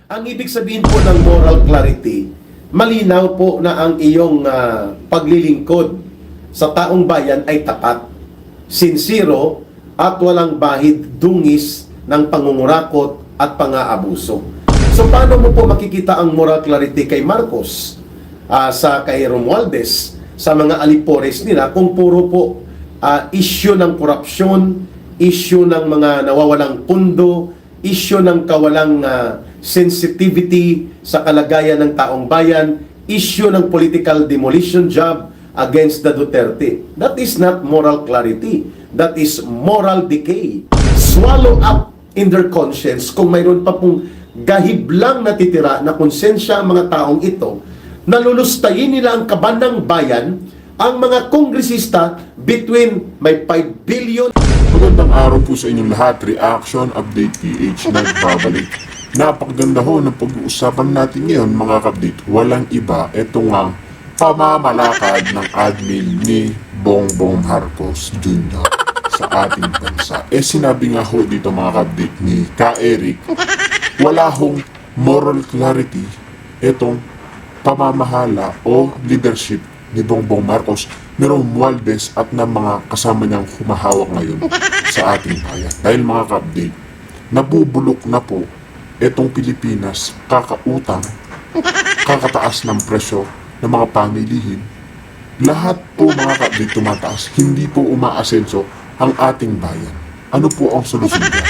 Ang ibig sabihin po ng moral clarity, malinaw po na ang iyong paglilingkod sa taong bayan ay tapat, sinsiro at walang bahid dungis ng pangungurakot at pang-aabuso. So paano mo po makikita ang moral clarity kay Marcos, sa kay Romualdez, sa mga alipores nila kung puro po issue ng korupsyon, issue ng mga nawawalang pundo, issue ng kawalang sensitivity sa kalagayan ng taong bayan, issue ng political demolition job against the Duterte. That is not moral clarity. That is moral decay. Swallow up in their conscience kung mayroon pa pong gahiblang natitira na konsensya ang mga taong ito, nalulustayin nila ang kaban ng bayan, ang mga kongresista between may 5 billion. Magandang araw po sa inyong lahat. Reaction Update PH nagbabalik. Napakaganda ho ng pag-uusapan natin ngayon mga kapdate. Walang iba, ito nga pamamalakad ng admin ni Bongbong Marcos Jr. sa ating bansa. Sinabi nga ho dito mga kapdate ni Ka Eric, wala hong moral clarity itong pamamahala o leadership ni Bongbong Marcos, ni Romualdez at ng mga kasama niyang humahawak ngayon sa ating bayan. Dahil mga ka-update, nabubulok na po itong Pilipinas, kakautang, kakataas ng presyo ng mga pamilihin. Lahat po mga ka-update tumataas, hindi po umaasenso ang ating bayan. Ano po ang solusyon dyan?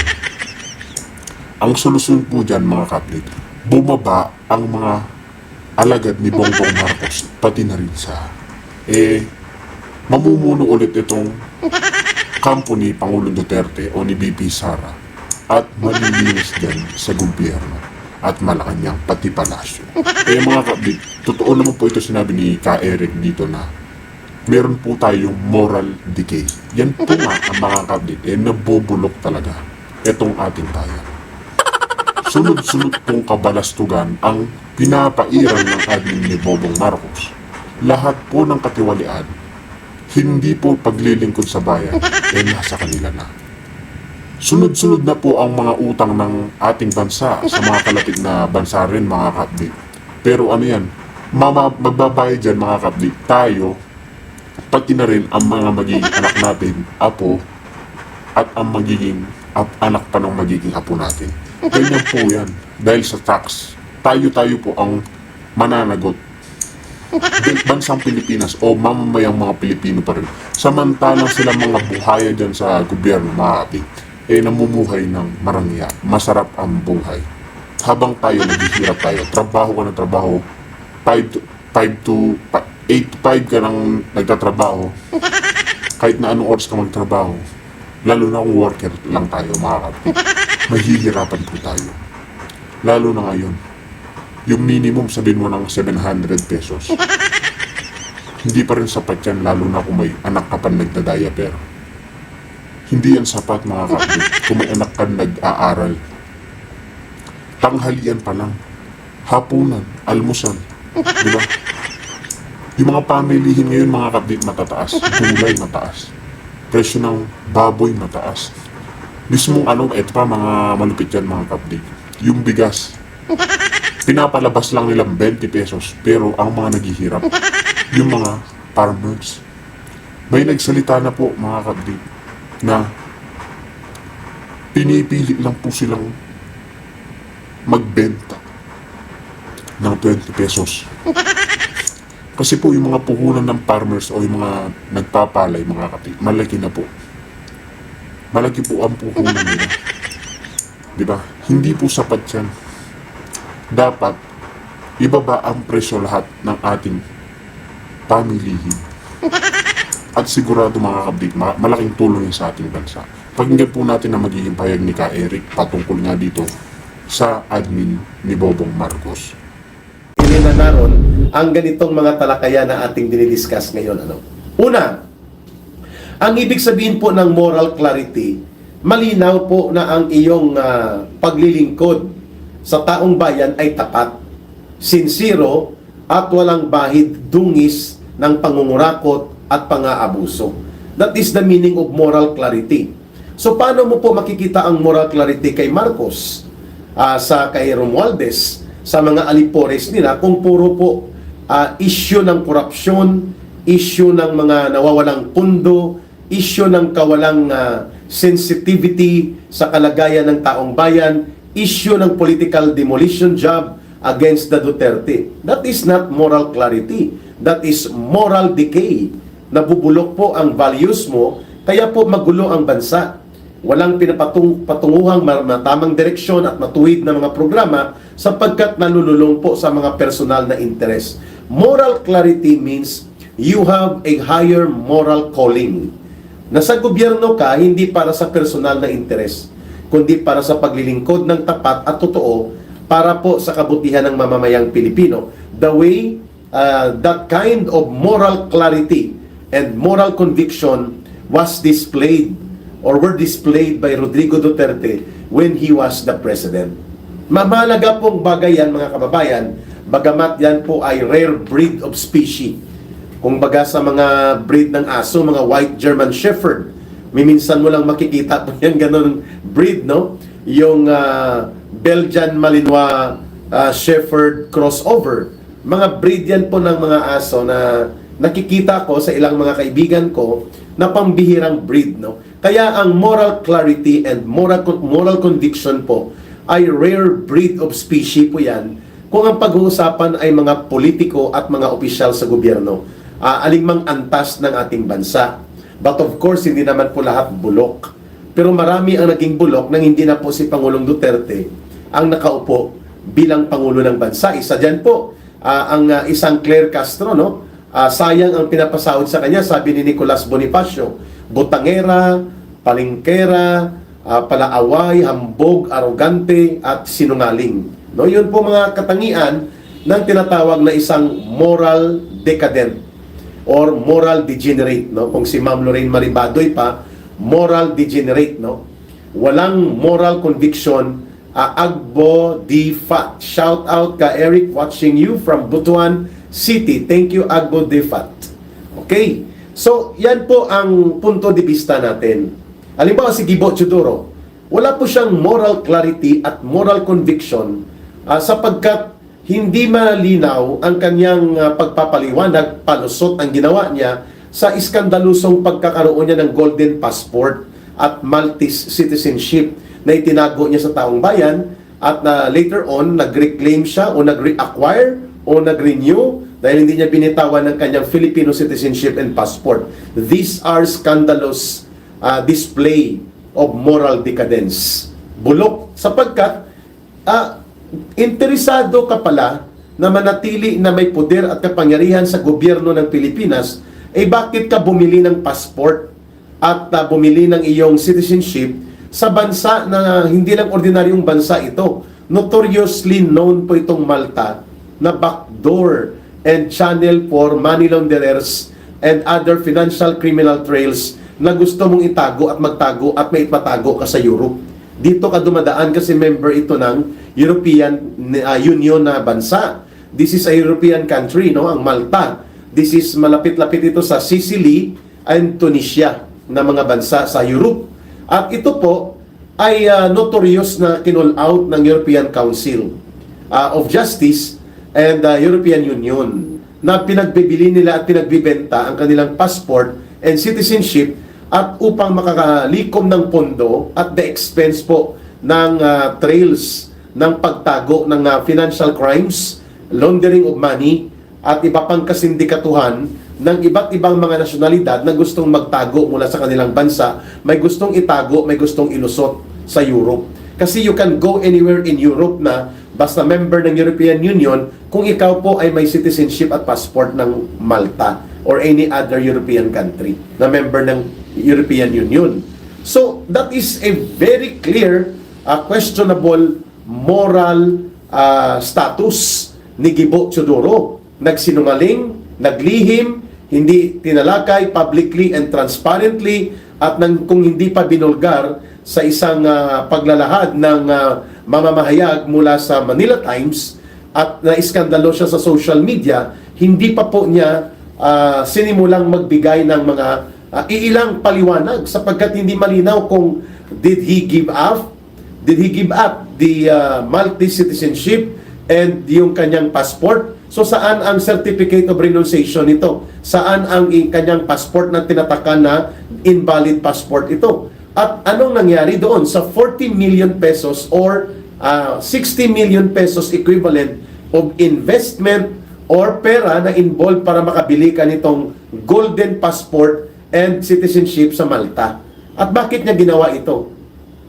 Ang solusyon po dyan mga ka-update, bumaba ang mga alagad ni Bongbong Marcos, pati na rin sa mamumuno ulit itong kampo ni Pangulong Duterte o ni BP Sara at malilinis dyan sa gobyerno at Malacanang pati palasyo. Mga kapatid, totoo naman po ito sinabi ni Ka Eric dito na meron po tayong moral decay. Yan po nga ang mga kapatid, nabubulok talaga itong ating bayan. Sunod-sunod pong kabalastugan ang pinapairal ng admin ni Bongbong Marcos. Lahat po ng katiwalian, hindi po paglilingkod sa bayan, nasa kanila na. Sunod-sunod na po ang mga utang ng ating bansa sa mga kalapit na bansa rin mga kapatid. Pero ano yan, magbabayad dyan mga kapatid, tayo, pati na rin ang mga magiging anak natin, apo, at ang magiging anak pa ng magiging apo natin. Ganyan po yan. Dahil sa tax, tayo po ang mananagot. Bansang Pilipinas o mamamayang mga Pilipino pa rin. Samantalang sila mga buhaya dyan sa gobyerno, mga kapit, namumuhay ng marangya. Masarap ang buhay. Habang tayo naghihirap tayo, trabaho ka ng trabaho, 8 to 5 ka nang nagtatrabaho, kahit na anong oras ka magtrabaho, lalo na kung worker lang tayo, mga kapit, mahihirapan po tayo. Lalo na ngayon, yung minimum sabihin mo ng 700 pesos. Hindi pa rin sapat yan, lalo na kung may anak ka pa nagda-diaper. Hindi yan sapat mga kapatid kung may anak ka nag-aaral. Tanghalian pa lang, hapunan, almusal, di ba? Yung mga pamilihin ngayon mga kapatid matataas, gulay mataas, presyo ng baboy mataas. Mismong ito pa mga malupit yan mga kapatid, yung bigas, pinapalabas lang nilang 20 pesos, pero ang mga naghihirap, yung mga farmers, may nagsalita na po mga kapatid, na pinipili lang po silang magbenta ng 20 pesos. Kasi po yung mga puhunan ng farmers o yung mga nagpapalay mga kapatid, malaki na po. Malaki po ang puhunan nila. Diba? Hindi po sapat yan. Dapat ibaba ang presyo lahat ng ating pamilihin. At sigurado mga kapatid, malaking tulong yun sa ating bansa. Pakinggan po natin na magiging pahayag ni Ka Eric patungkol nga dito sa admin ni Bongbong Marcos. Ilina naron ang ganitong mga talakayan na ating dinidiscuss ngayon. Una, ang ibig sabihin po ng moral clarity, malinaw po na ang iyong paglilingkod sa taong bayan ay tapat, sinsiro at walang bahid dungis ng pangungurakot at pang-aabuso. That is the meaning of moral clarity. So paano mo po makikita ang moral clarity kay Marcos, sa kay Romualdez, sa mga alipores nila, kung puro po issue ng korupsyon, issue ng mga nawawalang pundo, issue ng kawalang sensitivity sa kalagayan ng taong bayan, issue ng political demolition job against the Duterte. That is not moral clarity. That is moral decay. Nabubulok po ang values mo, kaya po magulo ang bansa. Walang patunguhang matamang direksyon at matuwid na mga programa sapagkat nalululong po sa mga personal na interes. Moral clarity means you have a higher moral calling. Nasa gobyerno ka, hindi para sa personal na interes, kundi para sa paglilingkod ng tapat at totoo para po sa kabutihan ng mamamayang Pilipino. The way that kind of moral clarity and moral conviction was displayed or were displayed by Rodrigo Duterte when he was the president. Mamalaga pong bagay yan, mga kababayan, bagamat yan po ay rare breed of species. Kung baga sa mga breed ng aso, mga white German Shepherd, miminsan mo lang makikita po yan ganun breed, no? Yung Belgian Malinois Shepherd crossover. Mga breed yan po ng mga aso na nakikita ko sa ilang mga kaibigan ko na pambihirang breed, no? Kaya ang moral clarity and moral conviction po ay rare breed of species po yan kung ang pag-uusapan ay mga politiko at mga opisyal sa gobyerno. Alingmang antas ng ating bansa. But of course, hindi naman po lahat bulok. Pero marami ang naging bulok nang hindi na po si Pangulong Duterte ang nakaupo bilang Pangulo ng bansa. Isa dyan po, ang isang Claire Castro, no? Sayang ang pinapasahod sa kanya, sabi ni Nicolas Bonifacio, butangera, palingkera, palaaway, hambog, arogante, at sinungaling. No, yun po mga katangian ng tinatawag na isang moral decadent or moral degenerate, no? Kung si Ma'am Lorraine Maribadoy pa, moral degenerate, no? Walang moral conviction. Agbo Di Fat. Shout out ka Eric, watching you from Butuan City. Thank you, Agbo Di Fat. Okay. So, yan po ang punto de vista natin. Halimbawa si Gibo Teodoro, wala po siyang moral clarity at moral conviction sapagkat hindi malinaw ang kanyang pagpapaliwanag, palusot ang ginawa niya sa iskandalusong pagkakaroon niya ng golden passport at Maltese citizenship na itinago niya sa taong bayan at later on, nag-reclaim siya o nag-reacquire o nag-renew dahil hindi niya binitawan ng kanyang Filipino citizenship and passport. These are scandalous display of moral decadence. Bulok sapagkat interesado ka pala na manatili na may poder at kapangyarihan sa gobyerno ng Pilipinas, bakit ka bumili ng passport at bumili ng iyong citizenship sa bansa na hindi lang ordinaryong bansa ito. Notoriously known po itong Malta na backdoor and channel for money launderers and other financial criminal trails na gusto mong itago at magtago at may ipatago ka sa Europe. Dito ka dumadaan kasi member ito ng European Union na bansa. This is a European country, no? Ang Malta. This is malapit-lapit ito sa Sicily and Tunisia na mga bansa sa Europe. At ito po ay notorious na kinall out ng European Council of Justice and European Union na pinagbibili nila at pinagbibenta ang kanilang passport and citizenship at upang makakalikom ng pondo at the expense po ng trails ng pagtago ng financial crimes, laundering of money at iba pang kasindikatuhan ng iba't ibang mga nasyonalidad na gustong magtago mula sa kanilang bansa, may gustong itago, may gustong ilusot sa Europe. Kasi you can go anywhere in Europe na basta member ng European Union kung ikaw po ay may citizenship at passport ng Malta or any other European country na member ng European Union. So, that is a very clear, questionable moral status ni Gibo Teodoro. Nagsinungaling, naglihim, hindi tinalakay publicly and transparently at kung hindi pa binulgar sa isang paglalahad ng mamamahayag mula sa Manila Times at naiskandalo siya sa social media, hindi pa po niya sinimulang magbigay ng mga iilang paliwanag sapagkat hindi malinaw kung did he give up, Did he give up the Maltese citizenship and yung kanyang passport? So saan ang certificate of renunciation nito? Saan ang kanyang passport na tinatakan na invalid passport ito? At anong nangyari doon sa 40 million pesos or 60 million pesos equivalent of investment or pera na involved para makabili ka nitong golden passport and citizenship sa Malta? At bakit niya ginawa ito?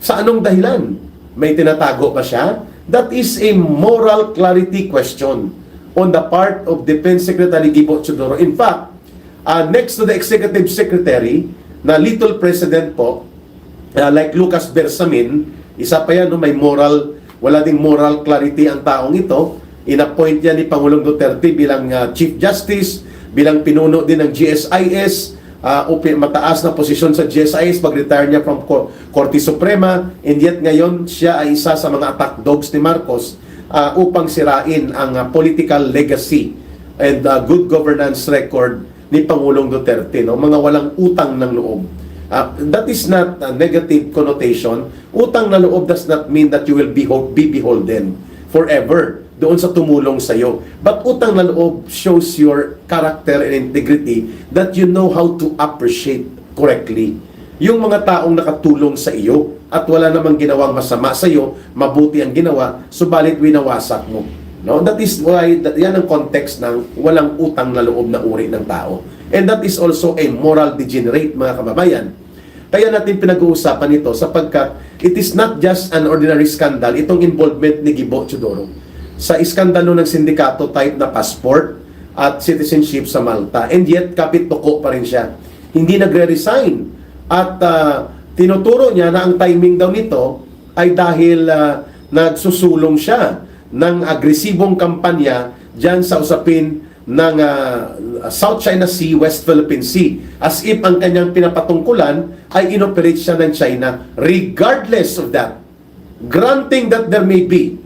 Sa anong dahilan? May tinatago ba siya? That is a moral clarity question on the part of Defense Secretary Gibo Teodoro. In fact, next to the Executive Secretary, na little president po, like Lucas Bersamin, isa pa yan, no, may moral, wala ding moral clarity ang taong ito. Inappoint niya ni Pangulong Duterte bilang Chief Justice, bilang pinuno din ng GSIS, mataas na posisyon sa GSIS, mag-retire niya from Korte Suprema, and yet ngayon siya ay isa sa mga attack dogs ni Marcos upang sirain ang political legacy and good governance record ni Pangulong Duterte, no? Mga walang utang ng loob. That is not a negative connotation. Utang na loob does not mean that you will be beholden forever doon sa tumulong sa iyo. But utang na loob shows your character and integrity, that you know how to appreciate correctly yung mga taong nakatulong sa iyo at wala namang ginawang masama sa iyo, mabuti ang ginawa, subalit winawasak mo. No? That is why, yan ang context ng walang utang na loob na uri ng tao. And that is also a moral degenerate, mga kababayan. Kaya natin pinag-uusapan ito sapagkat it is not just an ordinary scandal, itong involvement ni Gibo Teodoro sa iskandalo ng sindikato type na passport at citizenship sa Malta. And yet, kapit-tuko pa rin siya. Hindi nagre-resign. At tinuturo niya na ang timing daw nito ay dahil nagsusulong siya ng agresibong kampanya dyan sa usapin ng South China Sea, West Philippine Sea. As if ang kanyang pinapatungkulan ay inoperate siya ng China. Regardless of that, granting that there may be,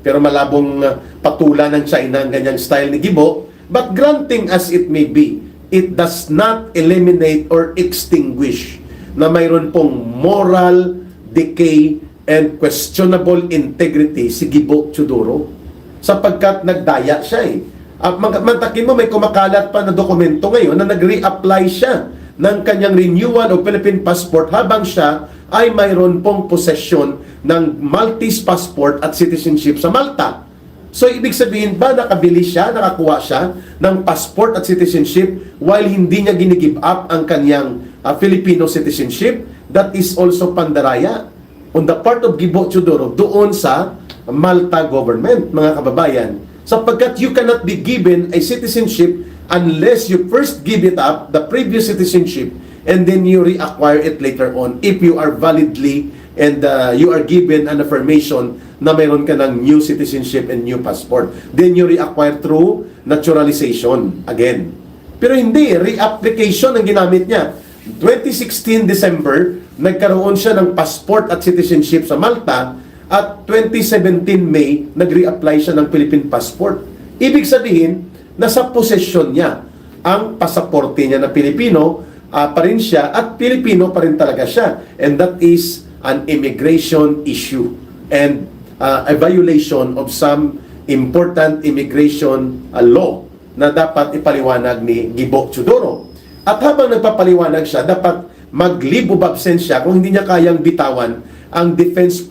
pero malabong patulan ng China ang ganyang style ni Gibo, but granting as it may be, it does not eliminate or extinguish na mayroon pong moral decay and questionable integrity si Gibo Teodoro sapagkat nagdaya siya eh. Mantakin mo, may kumakalat pa na dokumento ngayon na nag-reapply siya ng kanyang renewal of Philippine passport habang siya ay mayroon pong possession ng Maltese passport at citizenship sa Malta. So, ibig sabihin ba nakabili siya, nakakuha siya ng passport at citizenship while hindi niya ginigive up ang kanyang Filipino citizenship? That is also pandaraya on the part of Gibo Teodoro doon sa Malta government, mga kababayan. Sapagkat you cannot be given a citizenship unless you first give it up, the previous citizenship, and then you reacquire it later on if you are validly and you are given an affirmation na mayroon ka ng new citizenship and new passport. Then you reacquire through naturalization again. Pero hindi, reapplication ang ginamit niya. 2016 December, nagkaroon siya ng passport at citizenship sa Malta at 2017 May, nag-reapply siya ng Philippine passport. Ibig sabihin, nasa posesyon niya ang pasaporte niya na Pilipino pa rin siya at Pilipino pa rin talaga siya. And that is an immigration issue and a violation of some important immigration law na dapat ipaliwanag ni Gibo Teodoro. At habang nagpapaliwanag siya, dapat mag-leave of absence siya kung hindi niya kayang bitawan ang defense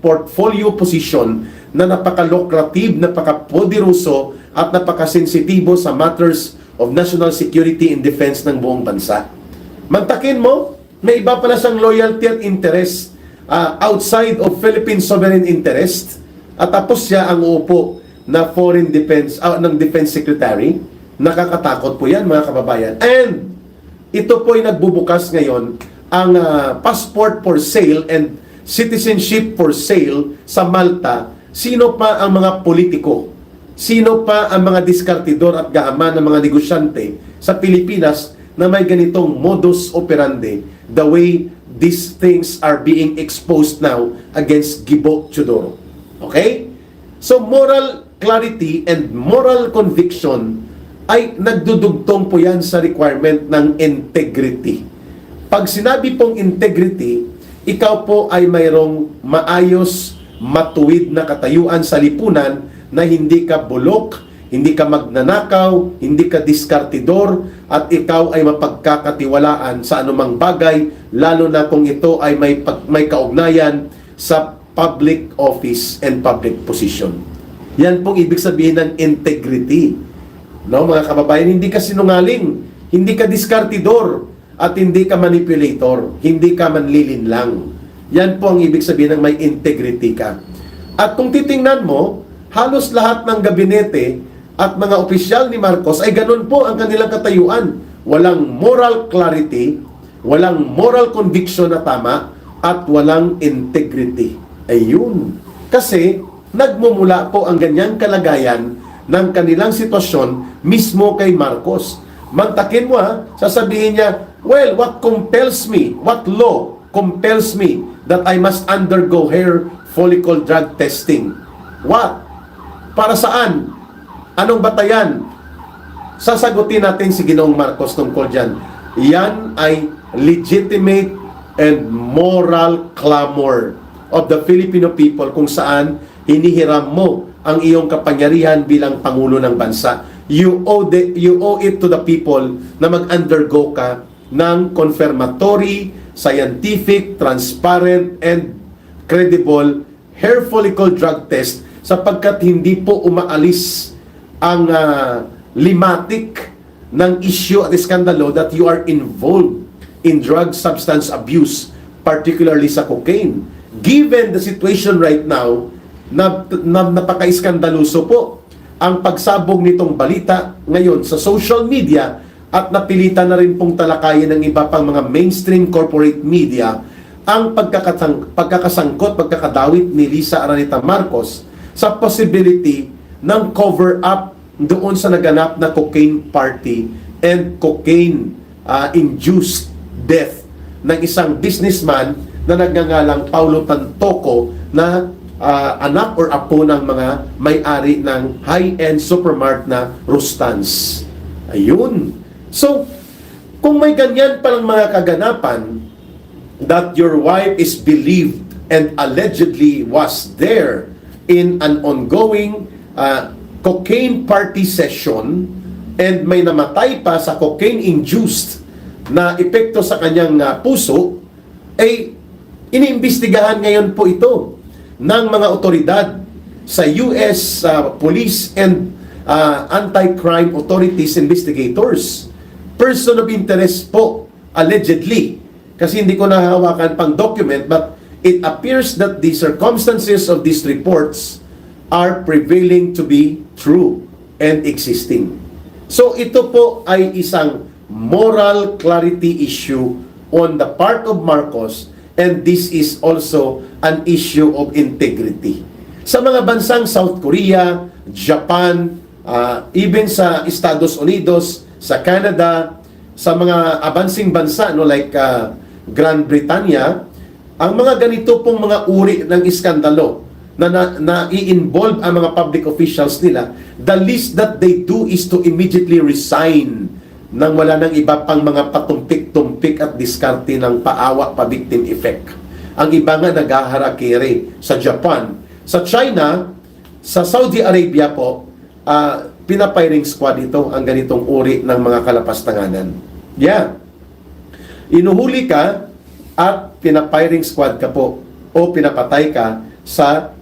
portfolio position na napaka-lucrative, napaka-poderoso at napaka-sensitibo sa matters of national security and defense ng buong bansa. Mantakin mo, may iba pala siyang loyalty at interest outside of Philippine sovereign interest at tapos siya ang uupo na foreign defense, ng defense secretary. Nakakatakot po yan, mga kababayan. And ito po ay nagbubukas ngayon ang passport for sale and citizenship for sale sa Malta. Sino pa ang mga politiko? Sino pa ang mga diskartidor at gahaman ng mga negosyante sa Pilipinas na may ganitong modus operandi the way these things are being exposed now against Gibo Teodoro? Okay? So moral clarity and moral conviction ay nagdudugtong po yan sa requirement ng integrity. Pag sinabi pong integrity, ikaw po ay mayroong maayos, matuwid na katayuan sa lipunan na hindi ka bulok, hindi ka magnanakaw, hindi ka diskartidor, at ikaw ay mapagkakatiwalaan sa anumang bagay, lalo na kung ito ay may kaugnayan sa public office and public position. Yan pong ibig sabihin ng integrity. No, mga kababayan, hindi ka sinungaling, hindi ka diskartidor, at hindi ka manipulator, hindi ka manlilinlang. Yan po ang ibig sabihin ng may integrity ka. At kung titingnan mo, halos lahat ng gabinete at mga opisyal ni Marcos ay ganun po ang kanilang katayuan. Walang moral clarity, walang moral conviction na tama, at walang integrity. Ayun. Kasi nagmumula po ang ganyang kalagayan ng kanilang sitwasyon mismo kay Marcos. Mantakin mo sasabihin niya, well, what compels me? What law compels me that I must undergo hair follicle drug testing? What? Para saan? Anong batayan? Sasagutin natin si Ginoong Marcos tungkol dyan. Yan ay legitimate and moral clamor of the Filipino people kung saan hinihiram mo ang iyong kapangyarihan bilang Pangulo ng bansa. You owe it to the people na mag-undergo ka ng confirmatory, scientific, transparent, and credible hair follicle drug test sapagkat hindi po umaalis ang limatic ng issue at iskandalo that you are involved in drug substance abuse, particularly sa cocaine. Given the situation right now, napaka-iskandaluso po ang pagsabog nitong balita ngayon sa social media at napilitan na rin pong talakayin ng iba pang mga mainstream corporate media ang pagkakasangkot, pagkakadawit ni Lisa Araneta Marcos sa possibility ng cover-up doon sa naganap na cocaine party and cocaine-induced death ng isang businessman na nagngangalang Paulo Tantoco na anak or apo ng mga may-ari ng high-end supermarket na Rustans. Ayun. So, kung may ganyan palang mga kaganapan that your wife is believed and allegedly was there in an ongoing cocaine party session and may namatay pa sa cocaine-induced na epekto sa kanyang puso, ay iniimbestigahan ngayon po ito ng mga otoridad sa US police and anti-crime authorities investigators. Person of interest po, allegedly. Kasi hindi ko nahawakan pang document, but it appears that the circumstances of these reports are prevailing to be true and existing. So ito po ay isang moral clarity issue on the part of Marcos, and this is also an issue of integrity. Sa mga bansang South Korea, Japan, even sa Estados Unidos, sa Canada, sa mga abansing bansa like Grand Britannia, ang mga ganito pong mga uri ng iskandalo na i-involve ang mga public officials nila, the least that they do is to immediately resign nang wala ng iba pang mga patumpik-tumpik at diskarte ng paawa pa-victim effect. Ang iba nga naghaharakiri sa Japan. Sa China, sa Saudi Arabia po, pinapiring squad ito ang ganitong uri ng mga kalapastanganan. Yeah. Inuhuli ka at pinapiring squad ka po o pinapatay ka sa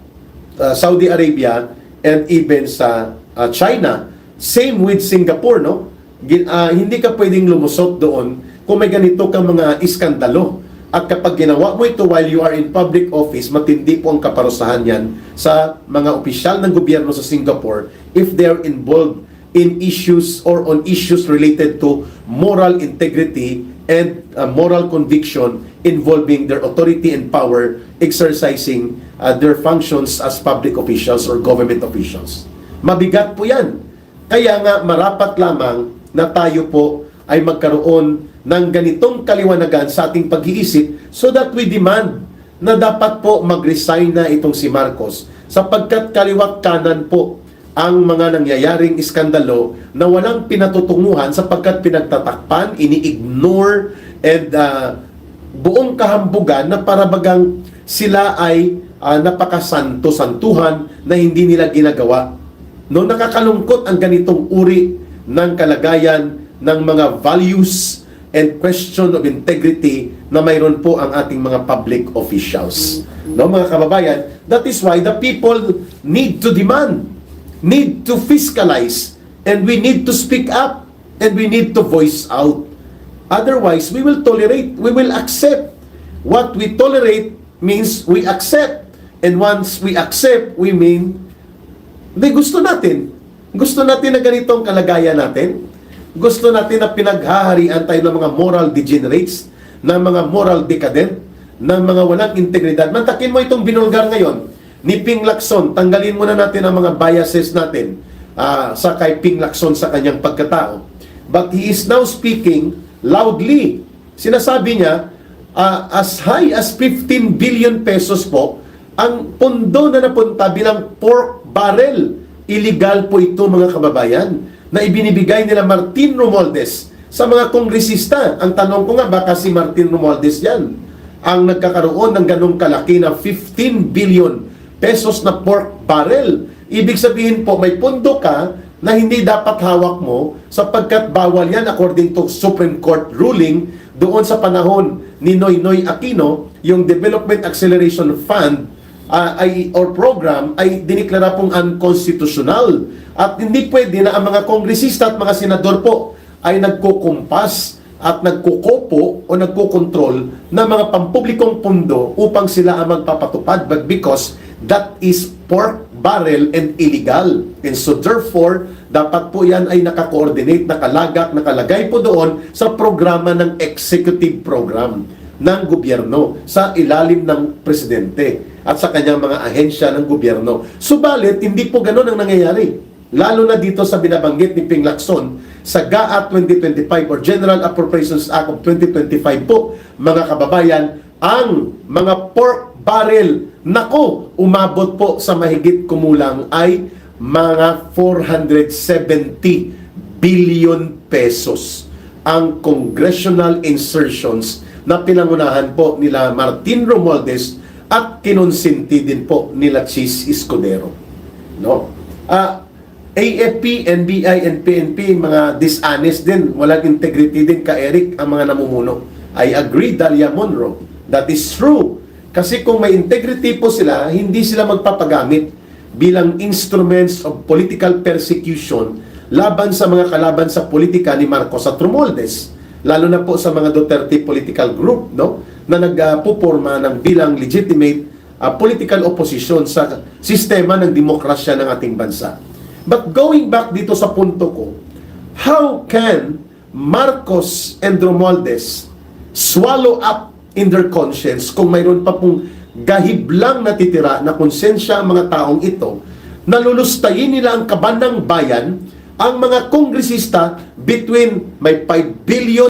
Saudi Arabia and even sa China. Same with Singapore, no? Hindi ka pwedeng lumusot doon kung may ganito kang mga iskandalo. At kapag ginawa mo ito while you are in public office, matindi po ang kaparusahan yan sa mga opisyal ng gobyerno sa Singapore if they are involved in issues or on issues related to moral integrity and moral conviction involving their authority and power exercising their functions as public officials or government officials. Mabigat po yan. Kaya nga marapat lamang na tayo po ay magkaroon ng ganitong kaliwanagan sa ating pag-iisip so that we demand na dapat po mag-resign na itong si Marcos sapagkat kaliwat kanan po ang mga nangyayaring iskandalo na walang pinatutunguhan sapagkat pinagtatakpan, ini-ignore, and buong kahambugan na parabagang sila ay napakasanto-santuhan na hindi nila ginagawa. No, nakakalungkot ang ganitong uri ng kalagayan ng mga values and question of integrity na mayroon po ang ating mga public officials. No, mga kababayan, that is why the people need to demand, need to fiscalize, and we need to speak up, and we need to voice out. Otherwise, we will tolerate, we will accept. What we tolerate means we accept. And once we accept, we mean, gusto natin. Gusto natin na ganitong kalagayan natin. Gusto natin na pinaghaharian tayo ng mga moral degenerates, ng mga moral decadent, ng mga walang integridad. Mantakin mo itong binulgar ngayon ni Ping Lacson. Tanggalin muna natin ang mga biases natin sa kay Ping Lacson sa kanyang pagkatao. But he is now speaking loudly. Sinasabi niya, as high as 15 billion pesos po, ang pondo na napunta bilang pork barrel. Illegal po ito, mga kababayan, na ibinibigay nila Martin Romualdez sa mga kongresista. Ang tanong ko nga, baka si Martin Romualdez yan ang nagkakaroon ng ganong kalaki na 15 billion pesos na pork barrel. Ibig sabihin po, may pondo ka na hindi dapat hawak mo sapagkat bawal yan according to Supreme Court ruling doon sa panahon ni Noynoy Aquino. Yung Development Acceleration Fund or program ay diniklara pong unconstitutional. At hindi pwede na ang mga kongresista at mga senador po ay nagkukumpas at nagkukopo o nagkukontrol ng mga pampublikong pondo upang sila ang magpapatupad, but because that is pork barrel and illegal. And so therefore, dapat po yan ay nakakoordinate, nakalagay po doon sa programa ng executive program ng gobyerno sa ilalim ng presidente at sa kanyang mga ahensya ng gobyerno. Subalit, hindi po ganun ang nangyayari. Lalo na dito sa binabanggit ni Ping Lacson sa GAA 2025 or General Appropriations Act of 2025 po, mga kababayan, ang mga pork barrel, nako, umabot po sa mahigit kumulang ay mga 470 billion pesos ang congressional insertions na pinangunahan po nila Martin Romualdez at kinonsinti din po nila Chis Escudero. No? AFP, NBI, and PNP, mga dishonest din, walang integrity din ka Eric ang mga namumuno. I agree, Dalia Monroe. That is true. Kasi kung may integrity po sila, hindi sila magpapagamit bilang instruments of political persecution laban sa mga kalaban sa politika ni Marcos at Romualdez. Lalo na po sa mga Duterte political group, no, na nagpuporma ng bilang legitimate political opposition sa sistema ng demokrasya ng ating bansa. But going back dito sa punto ko, how can Marcos and Romualdez swallow up in their conscience kung mayroon pa pong gahiblang natitira na konsensya ang mga taong ito, nalulustayin nila ang kaban ng bayan, ang mga kongresista between may 5 billion